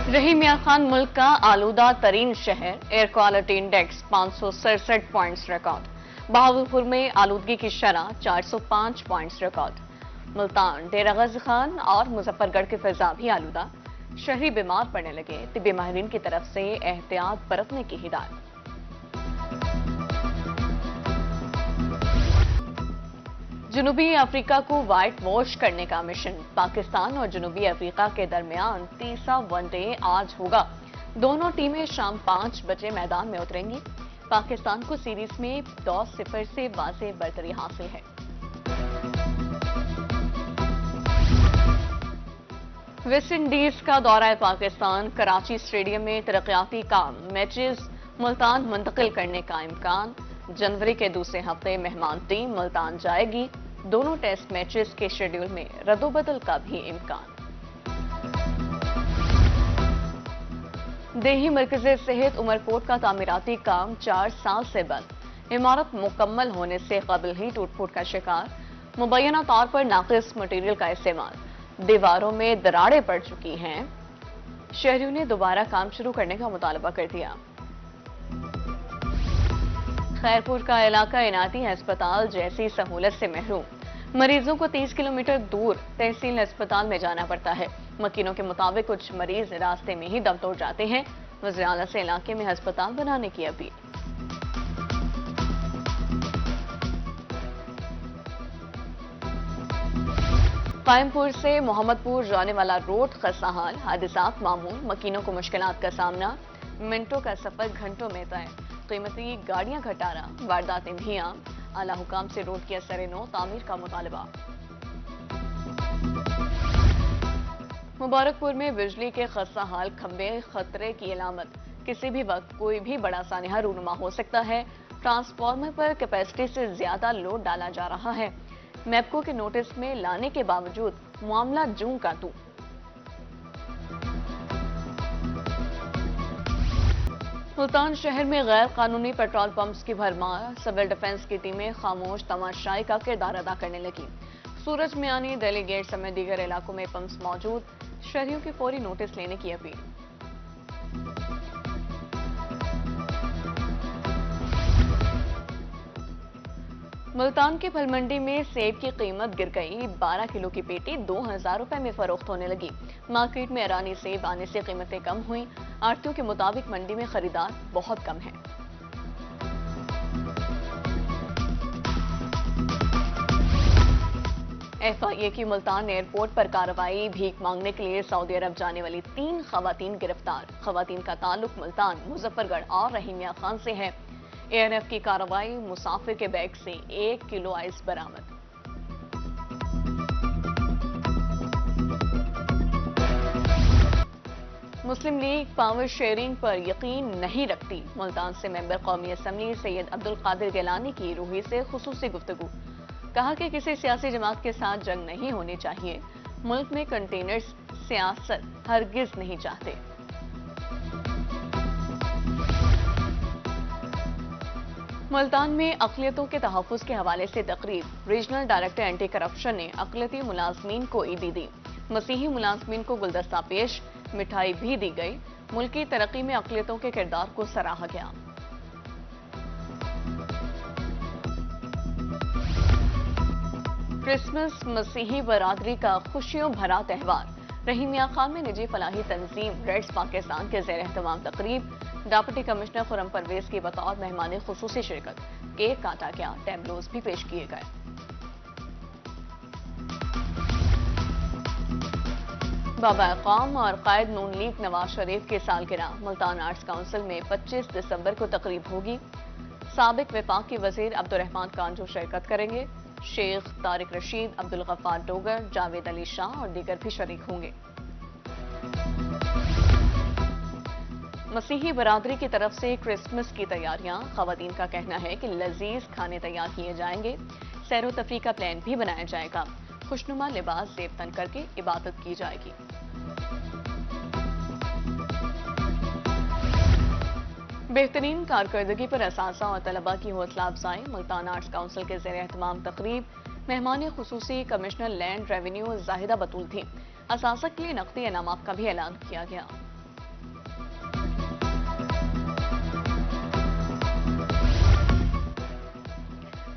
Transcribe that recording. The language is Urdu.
رحیم یار خان ملک کا آلودہ ترین شہر، air quality index 567 points record. Bahawalpur میں آلودگی کی شرح 405 پوائنٹس ریکارڈ۔ ملتان، ڈیرہ غازی خان اور مظفر گڑھ کی فضا بھی آلودہ، شہری بیمار پڑنے لگے، طبی ماہرین کی طرف سے احتیاط برتنے کی ہدایت۔ جنوبی افریقہ کو وائٹ واش کرنے کا مشن، پاکستان اور جنوبی افریقہ کے درمیان تیسرا ون ڈے آج ہوگا۔ دونوں ٹیمیں شام 5 بجے میدان میں اتریں گی۔ پاکستان کو سیریز میں 2-0 سے واضح برتری حاصل ہے۔ ویسٹ انڈیز کا دورہ پاکستان، کراچی اسٹیڈیم میں ترقیاتی کام، میچز ملتان منتقل کرنے کا امکان۔ جنوری کے دوسرے ہفتے مہمان ٹیم ملتان جائے گی۔ دونوں ٹیسٹ میچز کے شیڈول میں رد و بدل کا بھی امکان۔ دیہی مرکز صحت عمرکوٹ کا تعمیراتی کام 4 سال سے بند، عمارت مکمل ہونے سے قبل ہی ٹوٹ پھوٹ کا شکار، مبینہ طور پر ناقص مٹیریل کا استعمال، دیواروں میں دراڑیں پڑ چکی ہیں، شہریوں نے دوبارہ کام شروع کرنے کا مطالبہ کر دیا۔ خیرپور کا علاقہ عنایتی ہسپتال جیسی سہولت سے محروم، مریضوں کو 30 کلومیٹر دور تحصیل ہسپتال میں جانا پڑتا ہے۔ مکینوں کے مطابق کچھ مریض راستے میں ہی دم توڑ جاتے ہیں۔ وزیر اعلیٰ سے علاقے میں ہسپتال بنانے کی اپیل۔ قائم پور سے محمد پور جانے والا روڈ خستہ حال، حادثات معمول، مکینوں کو مشکلات کا سامنا، منٹوں کا سفر گھنٹوں میں طے، قیمتی گاڑیاں گھٹارا، وارداتیں بھی عام، اعلیٰ حکام سے روڈ کی اثر نو تعمیر کا مطالبہ۔ مبارک پور میں بجلی کے خستہ حال کھمبے خطرے کی علامت، کسی بھی وقت کوئی بھی بڑا سانحہ رونما ہو سکتا ہے، ٹرانسفارمر پر کیپیسٹی سے زیادہ لوڈ ڈالا جا رہا ہے، میپکو کے نوٹس میں لانے کے باوجود معاملہ جوں کا توں۔ ملتان شہر میں غیر قانونی پیٹرول پمپس کی بھرمار، سول ڈیفنس کی ٹیمیں خاموش تماشائی کا کردار ادا کرنے لگی۔ سورج میانی، دہلی گیٹ سمیت دیگر علاقوں میں پمپس موجود، شہریوں کی فوری نوٹس لینے کی اپیل۔ ملتان کے پھل منڈی میں سیب کی قیمت گر گئی، 12 کلو کی پیٹی 2000 روپے میں فروخت ہونے لگی۔ مارکیٹ میں ایرانی سیب آنے سے قیمتیں کم ہوئیں، آڑھتیوں کے مطابق منڈی میں خریدار بہت کم ہیں۔ FIA کی ملتان ایئرپورٹ پر کارروائی، بھیک مانگنے کے لیے سعودی عرب جانے والی 3 خواتین گرفتار، خواتین کا تعلق ملتان، مظفر گڑھ اور رحیم یار خان سے ہے۔ ANF کی کارروائی، مسافر کے بیگ سے 1 کلو آئس برآمد۔ مسلم لیگ پاور شیئرنگ پر یقین نہیں رکھتی، ملتان سے ممبر قومی اسمبلی سید عبدالقادر گیلانی کی روحی سے خصوصی گفتگو، کہا کہ کسی سیاسی جماعت کے ساتھ جنگ نہیں ہونی چاہیے، ملک میں کنٹینرز سیاست ہرگز نہیں چاہتے۔ ملتان میں اقلیتوں کے تحفظ کے حوالے سے تقریب، ریجنل ڈائریکٹر اینٹی کرپشن نے اقلیتی ملازمین کو عیدی دی، مسیحی ملازمین کو گلدستہ پیش، مٹھائی بھی دی گئی، ملکی ترقی میں اقلیتوں کے کردار کو سراہا گیا۔ کرسمس مسیحی برادری کا خوشیوں بھرا تہوار، رحیم یار خان میں نجی فلاحی تنظیم ریڈز پاکستان کے زیر اہتمام تقریب، ڈپٹی کمشنر خرم پرویز کی بطور مہمان خصوصی شرکت، کیک کاٹا گیا، ٹیبلوز بھی پیش کیے گئے۔ بابا اقوام اور قائد نون لیگ نواز شریف کی سالگرہ، ملتان آرٹس کونسل میں 25 دسمبر کو تقریب ہوگی، سابق وفاقی وزیر عبدالرحمان کانجو شرکت کریں گے، شیخ طارق رشید، عبدالغفار ڈوگر، جاوید علی شاہ اور دیگر بھی شریک ہوں گے۔ مسیحی برادری کی طرف سے کرسمس کی تیاریاں، خواتین کا کہنا ہے کہ لذیذ کھانے تیار کیے جائیں گے، سیر و تفریح کا پلان بھی بنایا جائے گا، خوشنما لباس زیب تن کر کے عبادت کی جائے گی۔ بہترین کارکردگی پر اساتذہ اور طلباء کی حوصلہ افزائی، ملتان آرٹس کونسل کے زیر اہتمام تقریب، مہمان خصوصی کمشنر لینڈ ریونیو زاہدہ بطول تھی، اساتذہ کے لیے نقدی انعامات کا بھی اعلان کیا گیا۔